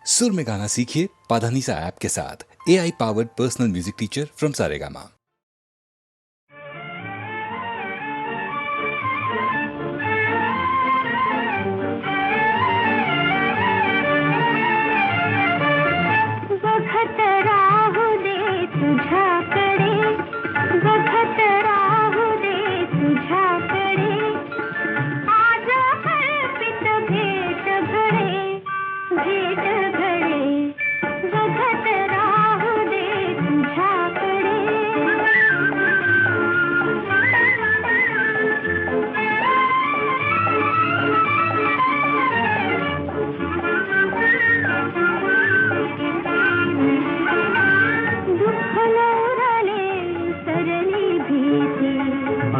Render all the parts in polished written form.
सुर में गाना सीखिए पाधानीसा ऐप के साथ। AI powered personal music teacher from Saregama. बघत राहू दे तुझ्याकडे, बघत राहू दे तुझ्याकडे, आज कल्पित भेट घडे, भेट घडे, बघत राहू दे तुझ्याकडे। दुःख नवरले सरली भीती,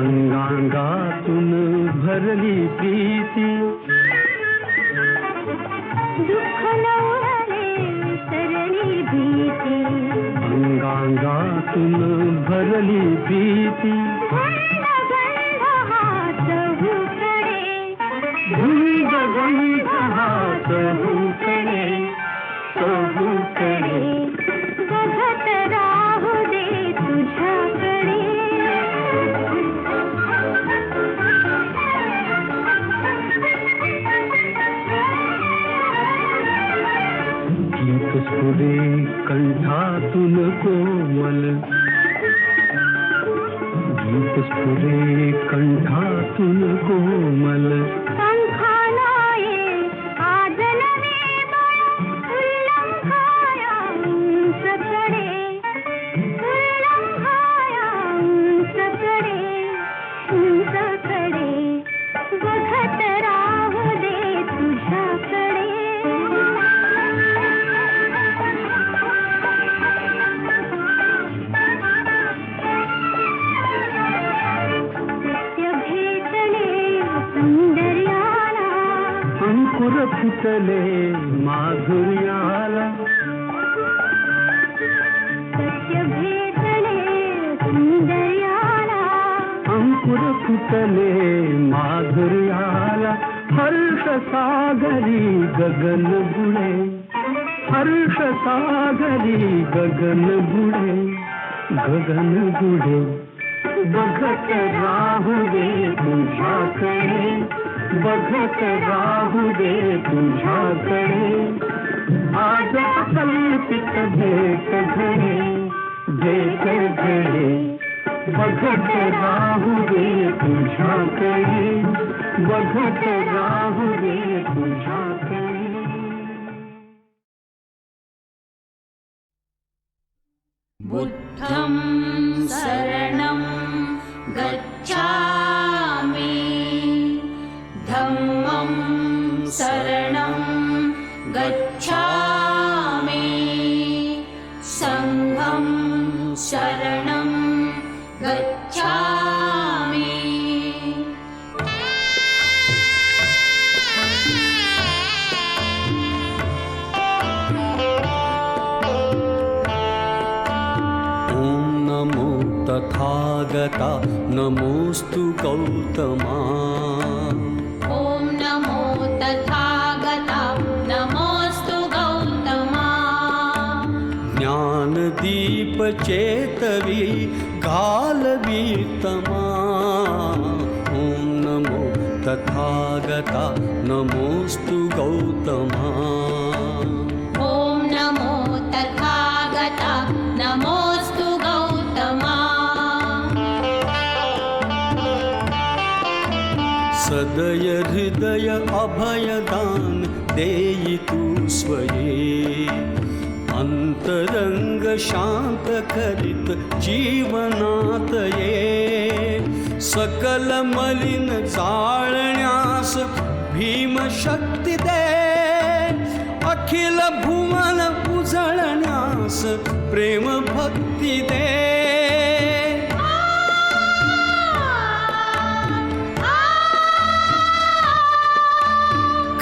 अंगांगातून भरली प्रीती, दुःख नवरले सरली भीती, अंगांगातून भरली प्रीती, गंध गंध हात हुकडे, गंध गंध हात हुकडे, हुकडे, बघत राहू दे तुझ्याकडे। गीत स्फुरे कंठातून कोमल, गीत स्फुरे कंठातून कोमल, पंखानाये आज नवे बळ, उल्लंघाया उंचकडे, उल्लंघाया उंचकडे, उंचकडे, बघत राहू दे तुझ्याकडे। सत्य भेटले सौंदर्याला, अंकुर फुटले माधुर्याला, सत्य भेटले सौंदर्याला, अंकुर फुटले माधुर्याला, हर्ष सागरी गगन बुडे, हर्ष सागरी गगन बुडे, गगन बुडे, बघत राहू दे तुझ्याकडे, बघत राहू दे तुझ्याकडे, आज कल्पित भेट घडे, भेट घडे, बघत राहू दे तुझ्याकडे, बघत राहू दे तुझ्याकडे। बुद्धं शरणं गच्छामि, धम्मं शरणं गच्छामि, संघं शरणं गच्छामि। ॐ नमो तथागता नमोऽस्तु गौतमा, ॐ नमो तथागता नमोऽस्तु गौतमा, ज्ञानदीप चेतवी घालवीतमा, ॐ नमो तथागता नमोऽस्तु गौतमा, ॐ नमो तथागता नमोऽस्तु गौतमा, सदय हृदय अभयदान देई तू स्वये, अंतरंग शांत करीत जीवनात ये, सकल मलिन जाळण्यास भीमशक्ती दे, अखिल भुवन उजळण्यास प्रेम भक्ती दे।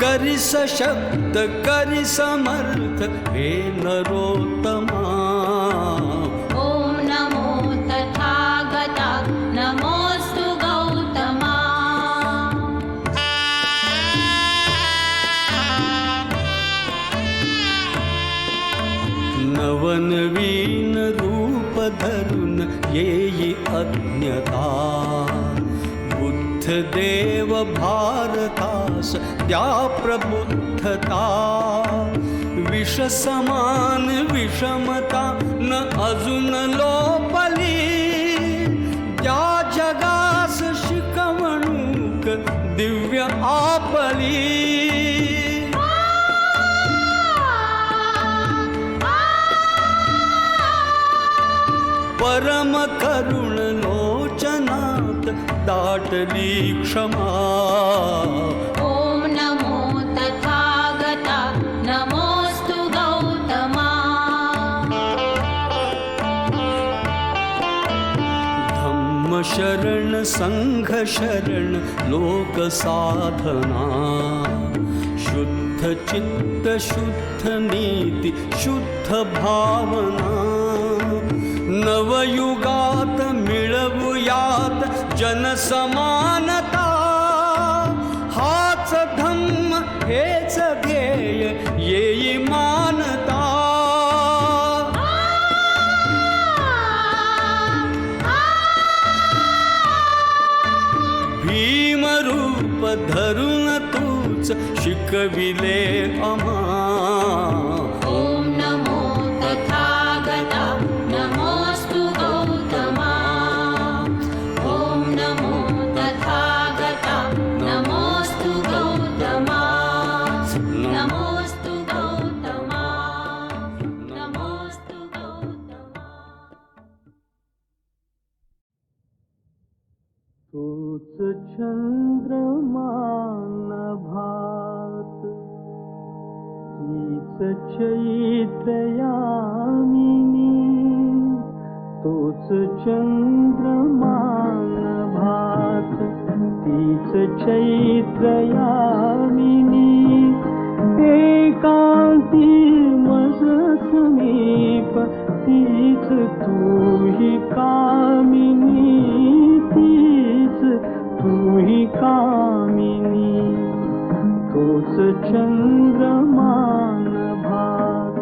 करी सशक्त करी समर्थ हे नरोत्तमा, ॐ नमो तथागता नमोऽस्तु गौतमा, नवनवीन रूप धरून येई अज्ञता. बुद्धदेव भारतास द्या प्रबुद्धता. विष समान विषमता न अजून लोपली. त्या जगास शिकवणूक दिव्य आपली. परम करुण लोचनात दाटली क्षमा. ॐ नमो तथागता नमोऽस्तु गौतमा. धम्म शरण संघ शरण लोक साधना. शुद्ध चित्त शुद्ध नीती शुद्ध भावना. नवयुगात मिळवूयात जनसमानता. हाच धम्म हेच ध्येय येई मानता. भीमरूप धरून तूच शिकविले आम्हा. ॐ नमो तथागता नमोऽस्तु गौतमा. ॐ नमो तथागता नमोऽस्तु गौतमा. नमोऽस्तु गौतमा. नमोऽस्तु गौतमा. तूच चंद्रमा नभात. तीच चैत्र यामिनी. तूच चंद्रमा नभात. तीच चैत्र यामिनी. एकांती मज समीप. तीच तूही कामिनी. तीच तूही कामिनी. तूच चंद्रमा नभात.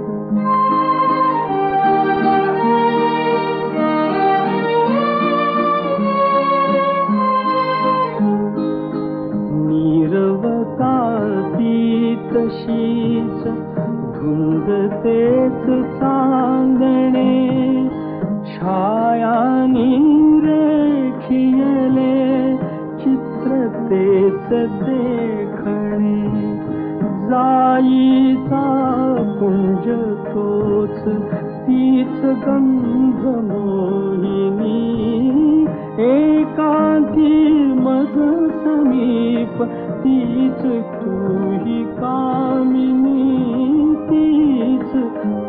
नीरवतातीत शीच धुंद तेच चांदणे. छाया रेखियले चित्र तेच देखणे. जाईचा पुंज तोच तीच गंध मोहिनी. एकांती मज समीप. तीच तूही कामिनी. तीच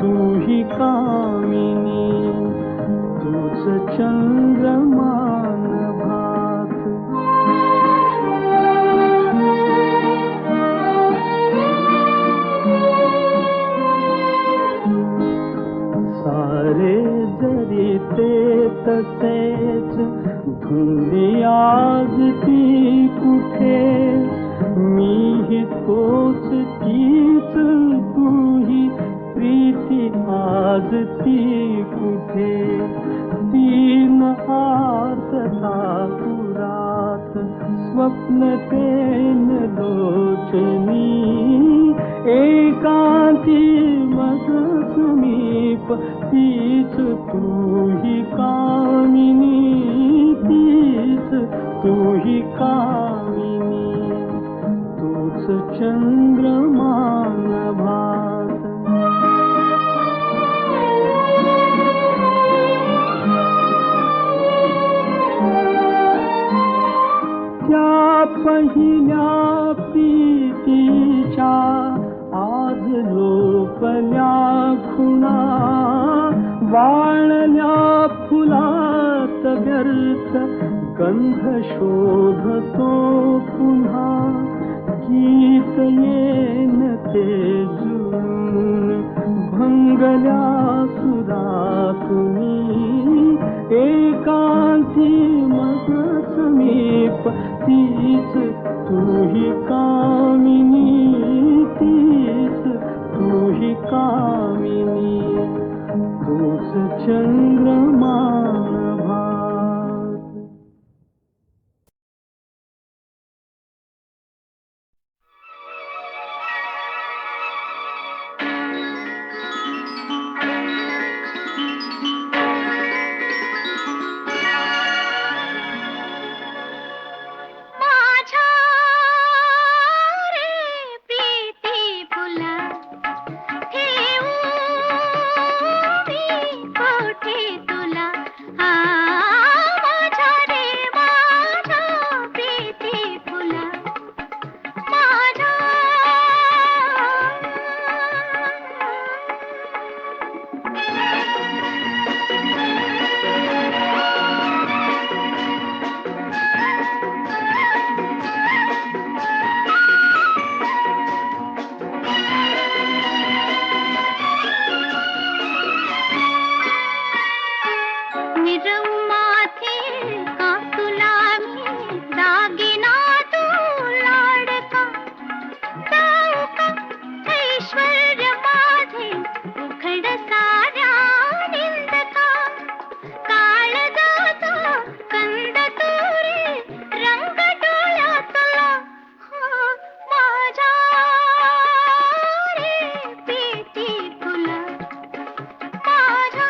तूही कामिनी. तूच चंद्रमा नभात. सारे जरी ते तसेच धुंदी आज ती कुठे. मीही तोच तीच तूही प्रीती आज ती कुठे. तीन आर्तता पुरात स्वप्न तेन लोचनी. एकांती मज समीप. तीच तूही कामिनी. तीच तूही कामिनी. तूच चंद्रमा नभात. त्या पहिल्या प्रीतीच्या आज लोपल्या खुणा. वाळल्या फुलात व्यर्थ गंध शोधतो पुन्हा. गीत येन ते जुळून भंगल्या सुरातुनी. एकांती मज समीप. तीच तूही कामिनी. तीच तूही कामिनी. तूच चंद्रमान भास. माझ्या रे प्रीती फुला ठेवू मी कोठे तुला माझ्या रे माझ्या प्रीती फुला माझ्या मिरवू माथे का तुला मी दागिना तू लाडका जाऊ का ऐश्वर्य माझे उखड साऱ्या निंदका काळजाचा कंद तुरे रंग डोळ्यातला माझ्या रे प्रीती फुला माझ्या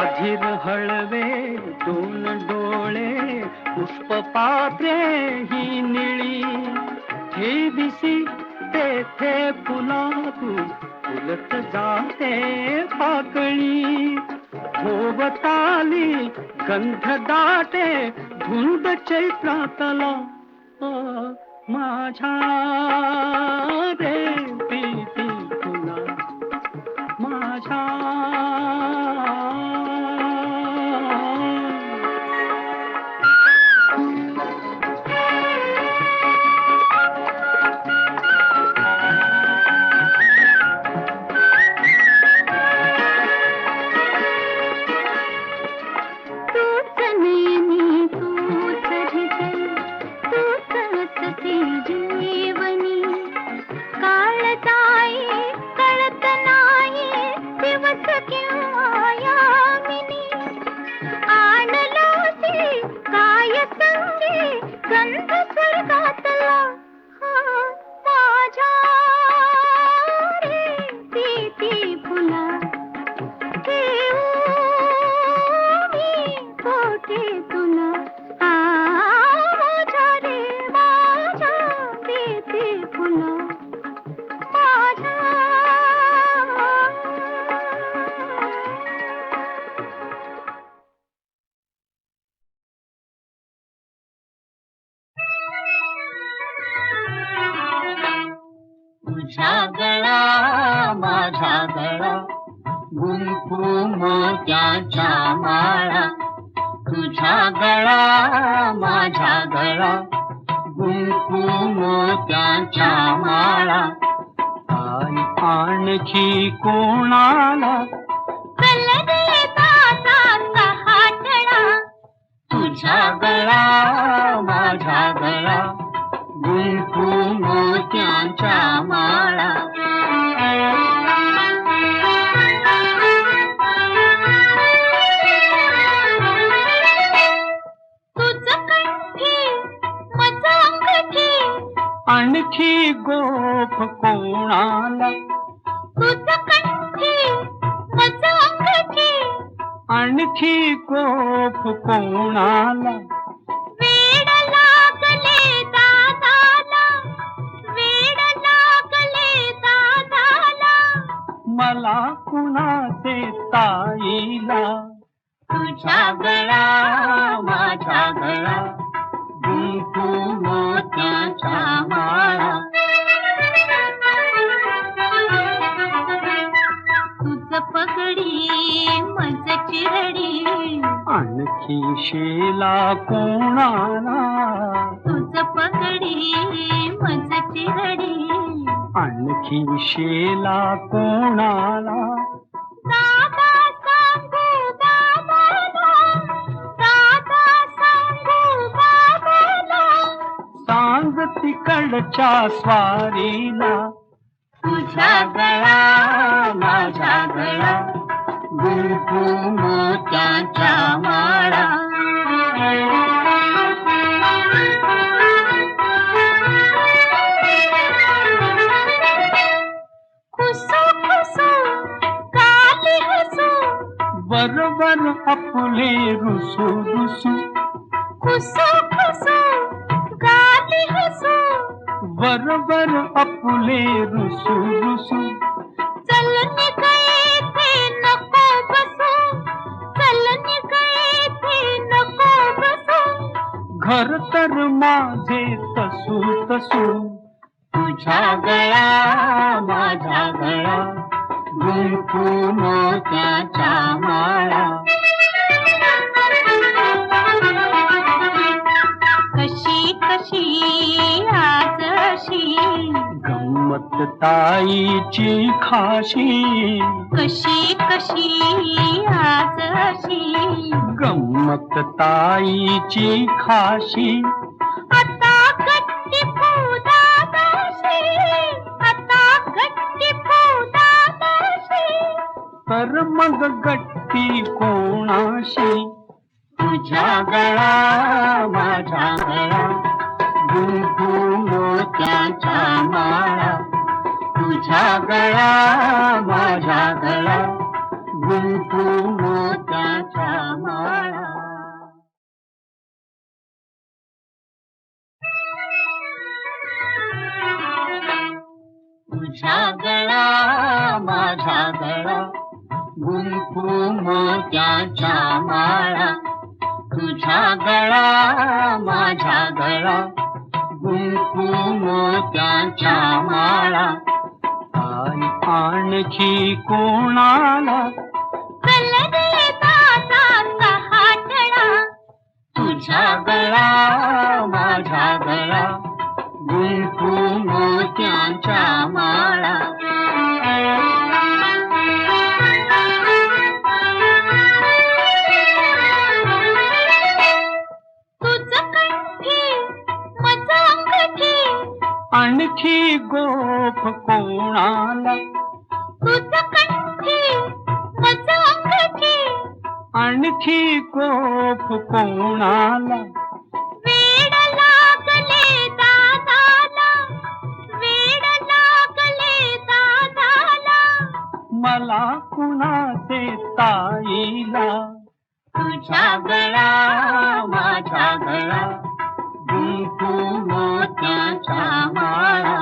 अधीर हळवे दोन डोळे पुष्पपात्रे ही निळी ठेविसी तेथे फुला तू फुलत जाते पाकळी भोवताली गंध दाटे धुंद चैत्रातला माझ्या रे प्रीती फुला माझ्या तूच नयनी तूच हृदय तूच असते जीवनी काळजाई कळत नाही दिवस किंवा यामिनी आणलोसी काय संगे गंध स्वर्गातला माझ्या रे प्रीती फुला ठेवू मी कोठे तुला माझ्या रे माझ्या प्रीती फुला माझ्या तुझ्या गळा माझ्या गळा गुंफू मोत्याच्या माळा तुझ्या गळा माझ्या गळा गुंफू मोत्याच्या माळा आणि आणखी कोणाला चल रे दादाचा हातळा तुझ्या गळा माझ्या गळा गुंफू मोत्याच्या माळा तुझ कंठी मज अंगठी आणखी गोफ कोणाला तुझ कंठी मज अंगठी आणखी गोफ कोणाला वेड लागले दादाला वेड लागले दादाला मला कुणाचे ताईला तुझ्या गळा माझ्या गळा गुंफू मोत्याच्या माळा तुझ पगडी मज चिरडी आणखी शेला कोणाला तुझ पगडी मज चिरडी आणखी शेला कोणाला दादा सांगू बाबाला, दादा सांगू बाबाला, सांग तिकडच्या स्वारीला तुझ्या गळा माझ्या गळा, गुंफू मोत्याच्या माळा. खुसू खुसू काली हसू, बरोबर आपले रुसू रुसू खुसू खुसू काली हसू, बरोबर आपले रुसू रुसू चल निघे थे नको बसू, चल निघे थे नको बसू, घर तर माझे तसू तसू तुझ्या गळा माझ्या गळा, गुंफू मोत्याच्या माळा. कशी कशी आज अशी, गंमत ताईची खाशी कशी कशी आज अशी, गंमत ताईची खाशी आता गट्टी फुदादाशी, आता गट्टी फुदादाशी, तर मग गट्टी कोणाशी तुझ्या गळा माझ्या गळा, गुंफू मोत्याच्या माळा. तुझ्या गळा माझ्या गळा, गुंफू मोत्याच्या माळा. तुझ्या गळा माझ्या गळा, गुंफू मोत्याच्या माळा. तुझ्या गळा माझ्या गळा, गुंफू मोत्याच्या माळा. ताई आणखी कोणाला चल रे दादा सहाटणा, तुझ्या गळा माझ्या गळा, गुंफू मोत्याच्या माळा. तुझ कंठी मज अंगठी, आणखी गोफ कोणाला तुझ कंठी मज अंगठी, आणखी गोफ कोणाला वेड लागले दादाला, वेड लागले दादाला, मला कुणाचे ताईला तुझ्या गळा माझ्या गळा, गुंफू मोत्याच्या माळा.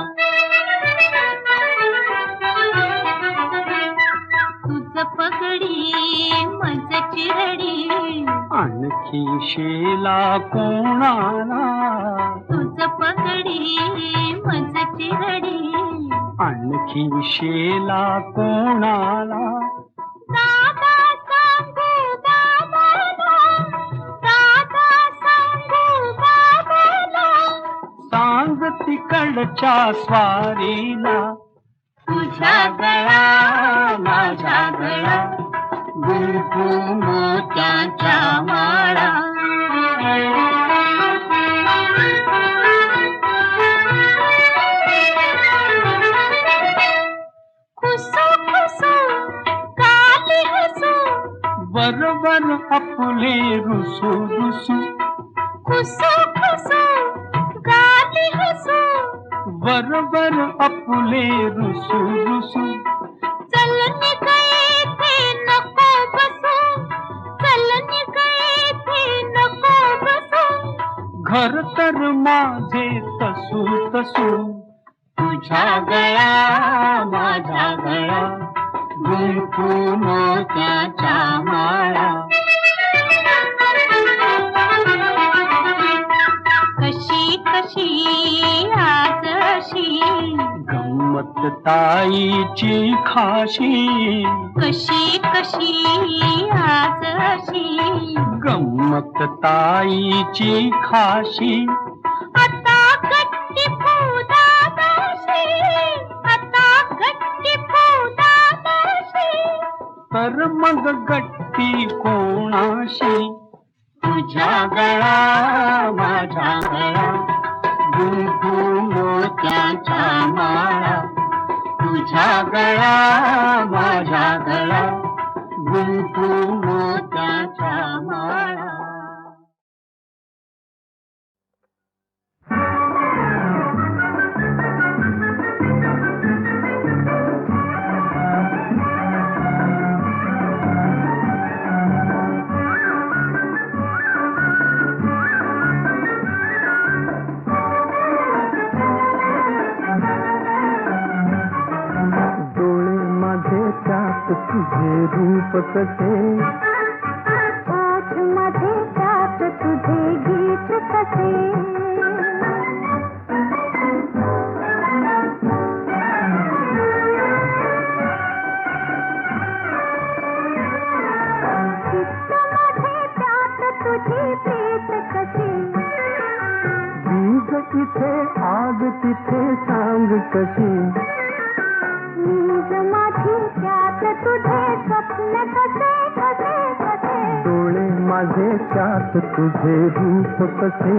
तुझ पगडी मज चिरडी, आणखी शेला कोणाला तुझ पगडी मज चिरडी, आणखी शेला कोणाला दादा सांगू बाबाला, दादा सांगू बाबाला, सांग तिकडच्या स्वारीला तुझ्या गळा माझ्या गळा, गुंफू मोत्याच्या माळा. खुसू खुसू काली हसू, बरोबर आपले रुसू रुसू खुसू खुसू काली हसू, बरोबर आपले रुसू रुसू चल निघे थे नको बसू, चल निघे थे नको बसू, घर तर माझे तसू तसू तुझ्या गळा माझ्या गळा, गुंफू मोत्याच्या माळा. कशी कशी आज अशी, गंमत ताईची खाशी कशी कशी आज अशी, गंमत ताईची खाशी आता गट्टी फुदादाशी, आता कर मग गट्टी कोणाशी. तुझ्या गळा माझ्या गळा गुंफू मोत्याच्या माळा. तुझ्या गळा माझ्या गळा गुंफू मोत्याच्या माळा. तुझे रूप कसे, ओठ मध्ये त्यात तुझे गीत कसे. चित्त मध्ये त्यात तुझी प्रीत कशी. बीज इथे आग तिथे सांग कशी. नीज माझी त्यात तुझे स्वप्न कसे कसे कसे. डोळे माझे त्यात तुझे रूप कसे,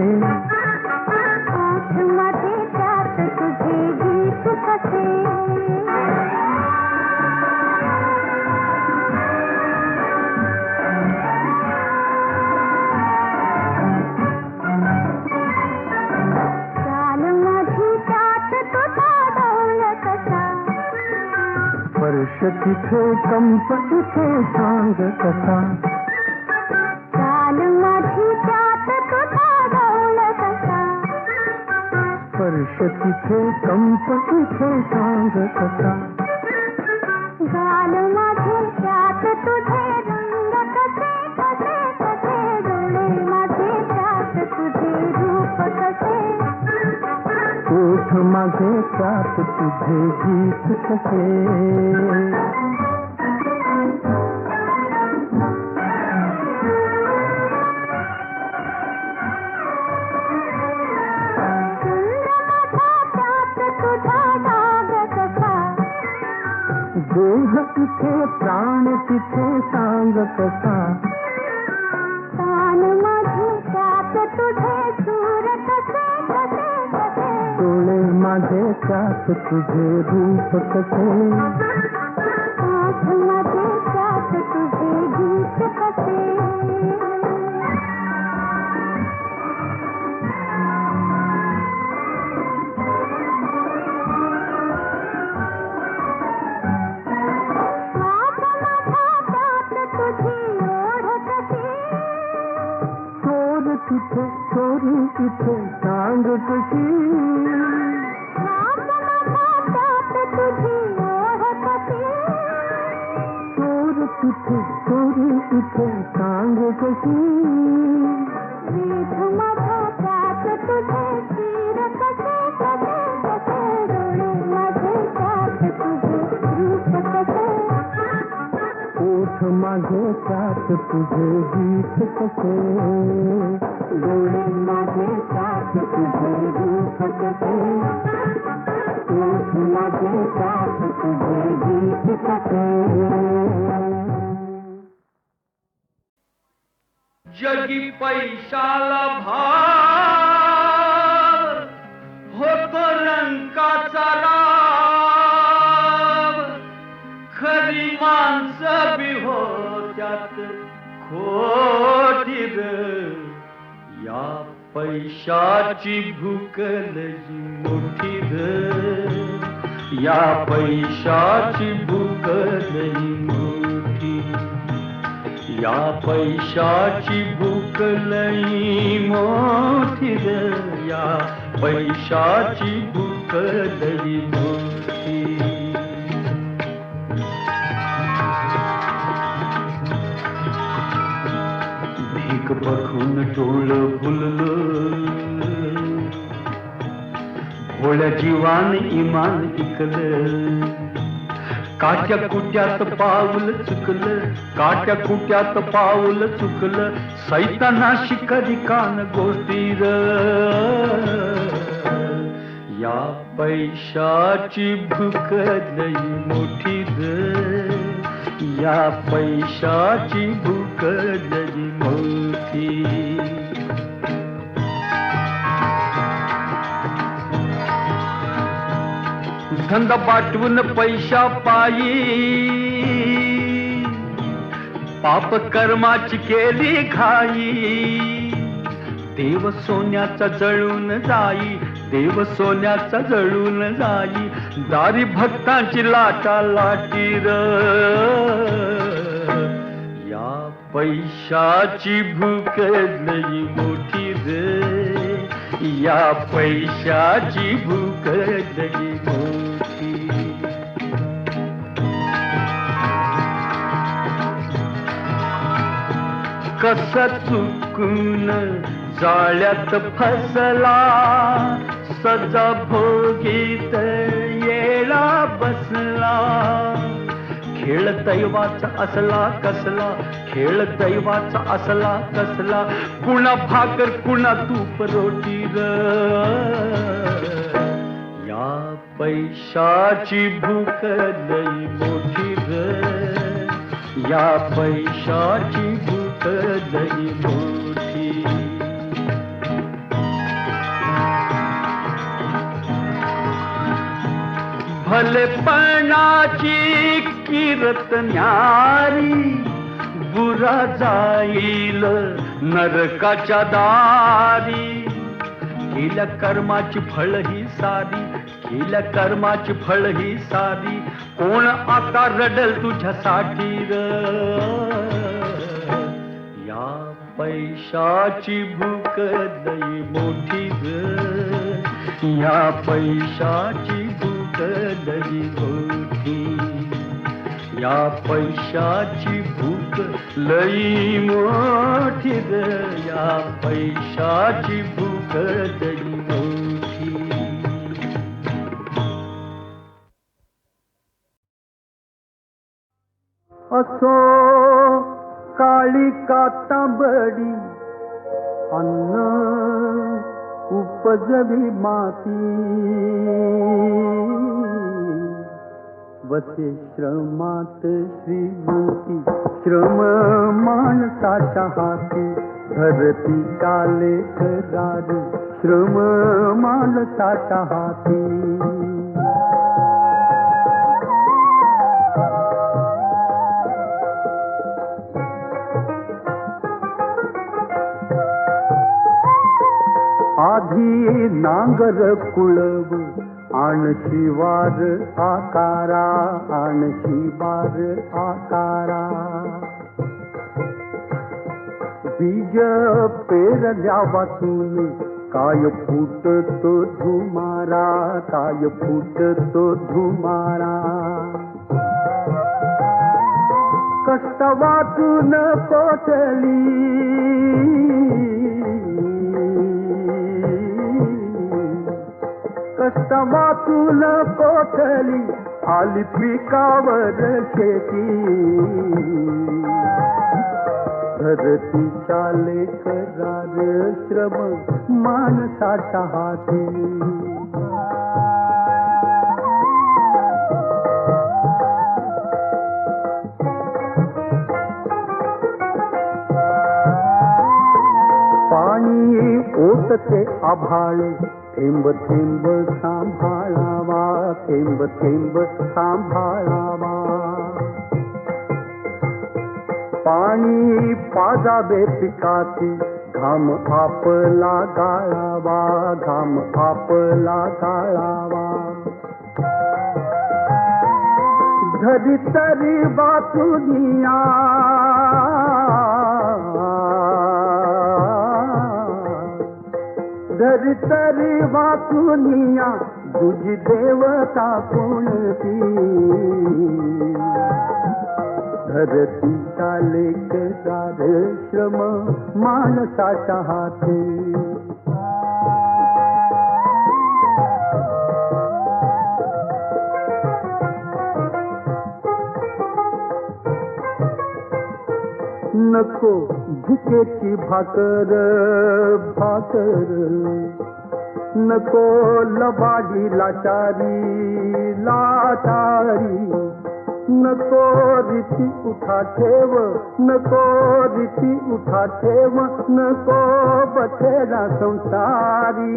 ओठ मध्ये त्यात तुझे गीत कसे. चाल माझी त्यात तुझा डौल कसा. स्पर्श तिथे कंप इथे सांग कसा. चाल माझी त्यात तुझा डौल कसा. स्पर्श तिथे कंप इथे सांग कसा. गाल माझे त्यात तुझे रंग कसे कसे कसे. डोळे माझे त्यात तुझे रूप कसे. ओठ माझे त्यात तुझे गीत कसे. देह इथे प्राण तिथे सांग कसा. कान माझी त्यात तुझे सूर कसे कसे कसे. डोळे माझे त्यात तुझे रूप कसे. ओठ मध्ये त्यात तुझे गीत कसे. तिथे चोरी इथे सांग कशी. चोर तिथे चोरी इथे सांग कशी. वेध माझा त्यात तुझे तीर कसे कसे कसे. डोळे माझे त्यात तुझे रूप कसे. ओठ माझे त्यात तुझे गीत कसे. डोळे माझे त्यात तुझे रूप कसे. ओठ माझे त्यात तुझे गीत कसे. जगी पैशाला भाव होतो रंकाचा राव. खरी माणसं बी होत्यात खोटीर. या पैशाची भूक लई मोठीर. या पैशाची भूक लई मोठी. या पैशाची भूक लई मोठी. या पैशाची भूक लई मोठी. भीक बघून डोळ फुललं. भोळ्या जीवान इमान इकलं. काट्या कुट्यात पाऊल चुकलं. काट्या कुट्यात पाऊल चुकलं. सैताना शिकरी कान गोष्टीर. या पैशाची भूक लई मोठी. या पैशाची भूक लई मोठी. धंदा पाठवून पैशा पायी पाप कर्माची केली घाई. देव सोन्याचा जळून जाई, देव सोन्याचा जळून जाई. दारी भक्तांची लाटा लाटी र. या पैशाची भूक लई मोठी रे. या पैशाची भूक लई मोठी. कस चुकून जाळ्यात फसला, सजा भोगीत येळा बसला. खेळ दैवाचा असला कसला, खेळ दैवाचा असला कसला. कुणा भाकर कुणा तूप रोटी र. या पैशाची भूक लई मोठी र. या पैशाची भूक लई मोठी. भलेपणाची किरत न्यारी, बुरा जाईल नरकाच्या दारी. केल्या कर्माची फळ ही सारी, केल्या कर्माची फळ ही सारी. कोण आता रडल तुझ्यासाठी र. या पैशाची भूक लई मोठी ग. या पैशाची भूक लई मोठी. या पैशाची भूक लई मोठी ग. या पैशाची भूक लई मोठी. असो काळी तांबडी अन्न उपजवी माती. वसे श्रमात श्रीमंती, श्रम माणसाच्या हाती. धरती चाले करार, श्रम माणसाच्या हाती. आधी नांगर कुळव आण शिवार आकारा, आण शिवार आकारा. बीज पेरल्या वाचून काय फुटतो धुमारा, काय फुटतो धुमारा. कष्ट वाचून पोटली, कष्ट वाचून पोटली. आली पिकावर शेती. धरती चाले करार, श्रम माणसाच्या हाती. पाणी ओतते आभाळ, थेंब थेंब सांभाळावा, थेंब थेंब सांभाळावा. पाणी पाजावे पिकाची, घाम आपला गाळावा, घाम आपला गाळावा. धरी तरी वाचुनिया, धरी तरी वाचुनिया. तुझी देवता कोणती. धरती चाले करार, श्रम माणसाच्या हाती. नको भिकेची भाकर, भाकर. नको लबाडी लाचारी, लाचारी. नको रीती उठा ठेव, नको रीती उठा ठेव, नको बथेला संसारी.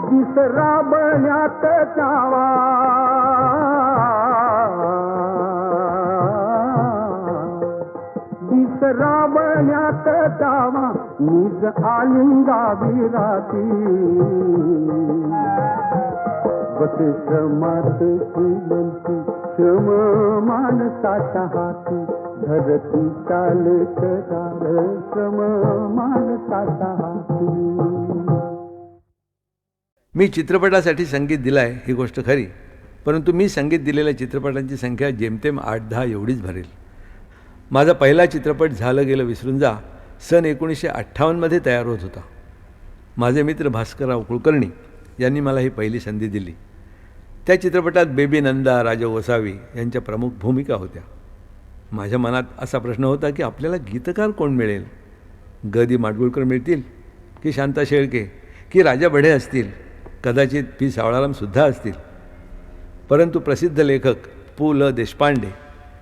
दिसरा बण्यात जावा, दिसरा बण्यात जावा, निज आलिंगावी राती. बसे श्रमात श्रीमंती, श्रम माणसाच्या हाती. धरती चाल करार, श्रम माणसाच्या हाती. मी चित्रपटासाठी संगीत दिलं आहे ही गोष्ट खरी, परंतु मी संगीत दिलेल्या चित्रपटांची संख्या जेमतेम 8-10 एवढीच भरेल. माझा पहिला चित्रपट झालं गेलं विसरून जा सन 1958मध्ये तयार होत होता. माझे मित्र भास्करराव कुलकर्णी यांनी मला ही पहिली संधी दिली. त्या चित्रपटात बेबी नंदा, राजा वसावी यांच्या प्रमुख भूमिका होत्या. माझ्या मनात असा प्रश्न होता की आपल्याला गीतकार कोण मिळेल? ग.दी. माडगुळकर मिळतील की शांता शेळके की राजा बढे असतील, कदाचित पी. सावळारामसुद्धा असतील. परंतु प्रसिद्ध लेखक पु. ल. देशपांडे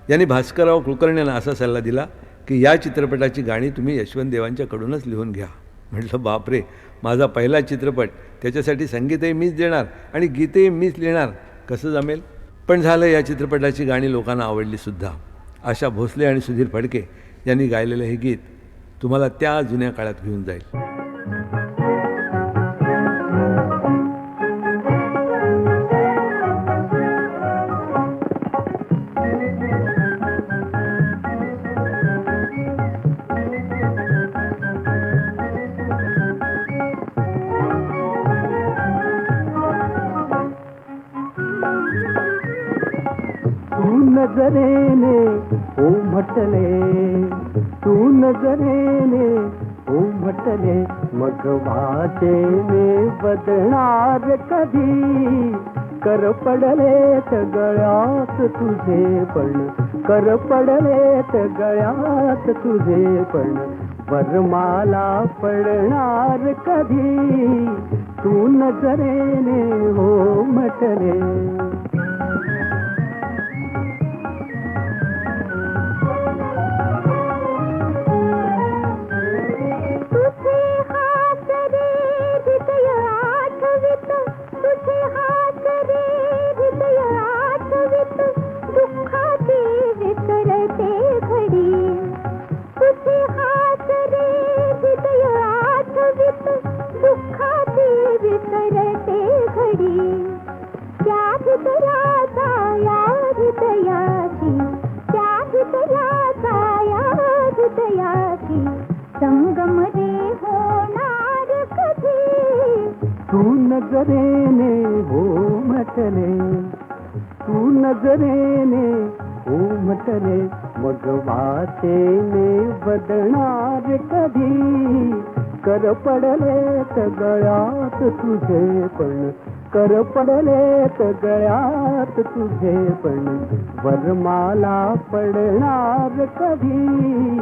यांनी भास्करराव कुलकर्णींना असा सल्ला दिला की या चित्रपटाची गाणी तुम्ही यशवंत देवांच्याकडूनच लिहून घ्या. म्हटलं बापरे, माझा पहिला चित्रपट, त्याच्यासाठी संगीतही मीच देणार आणि गीतही मीच लिहिणार, कसं जमेल? पण झालं, या चित्रपटाची गाणी लोकांना आवडलीसुद्धा. आशा भोसले आणि सुधीर फडके यांनी गायलेलं हे गीत तुम्हाला त्या जुन्या काळात घेऊन जाईल. नजरेने ओ म्हटले, तू नजरेने ओ म्हटले, मग वाचेने बदणार कधी. कर पडलेत गळ्यात तुझे पण, कर पडलेत गळ्यात तुझे पण, वरमाला पडणार कधी. तू नजरेने हो म्हटले. संगम रे होणार कधी. तू नजरेने हो म्हटले, तू नजरेने हो म्हटले, मग वाचेने बदणार कधी. कर पडलेत गळ्यात तुझे पण, कर पडलेत गळ्यात तुझे पण, वरमाला पडणार कधी.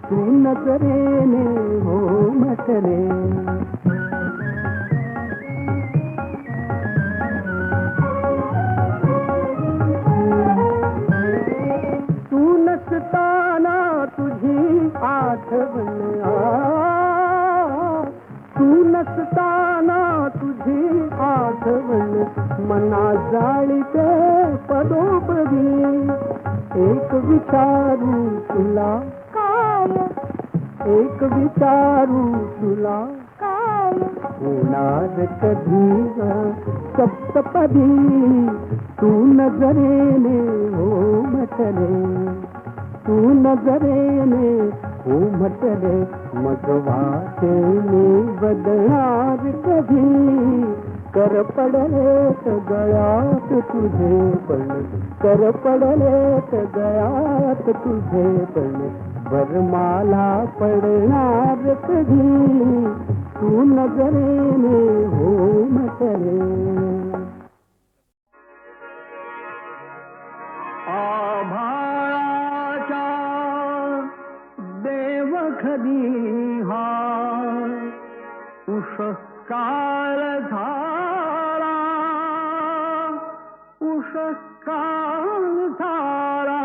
तू नजरेने हो म्हटले. तू नसताना तुझी आठवण, तू नसताना तुझी आठवण, मना जाळीते पदोपदी. एक विचारू तुला काय, एक विचारू तुला काय, होणार कधी सप्तपदी. तू नजरेने हो म्हटले, तू नजरेने हो म्हटले, मग वाचेने बदणार कधी. कर पडलेत गळ्यात तुझे पण, कर पडलेत गळ्यात तुझे पण, वरमाला पडणार कधी. तू नजरेने हो म्हटले. आभाळाच्या देवखरी हा उषःकाळ झाला, उषःकाळ काळ झाला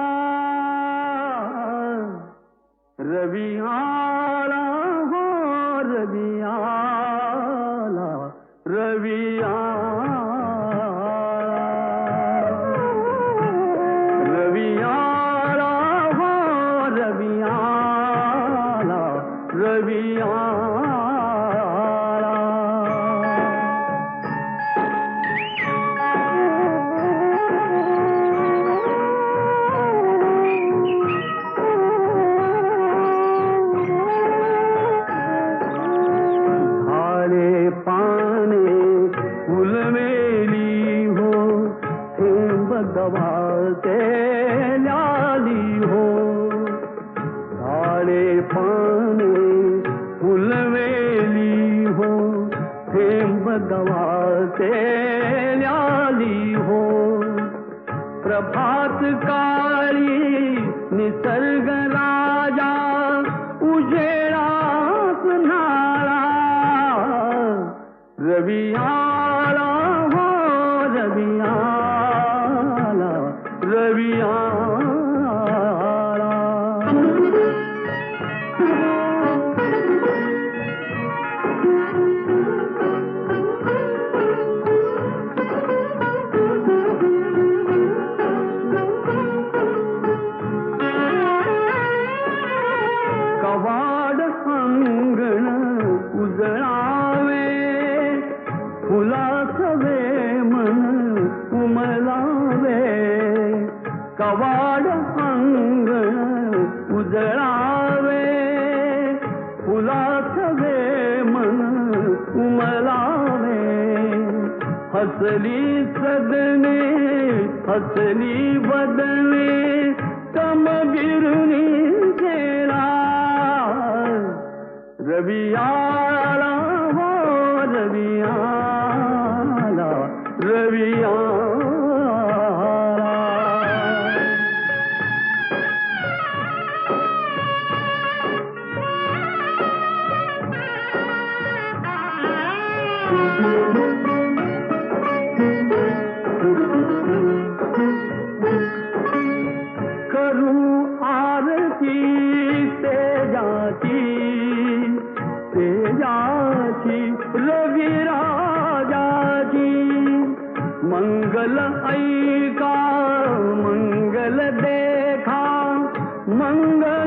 रवी आला हो रवी आला रवी रवी आला हो रवी आला रवी गवाते ल्याली हो झाडे पाने फुलवेली हो थेंब गवाते ल्याली हो प्रभात काळी निसर्ग राजा उजेडात नाळा रवी आला हो रवी रवी आला कवाड अंगण उजळावे फुलासवे मन उमलावे कवाड अंगण उजळावे फुलासवे मन उमलावे हसली सदने हसली बदने कमगिरुनी गेला रवी आला हो रवी आला रवी करू आरती तेजाची तेजाची रविराजाची मंगल ऐका मंगल देखा मंगल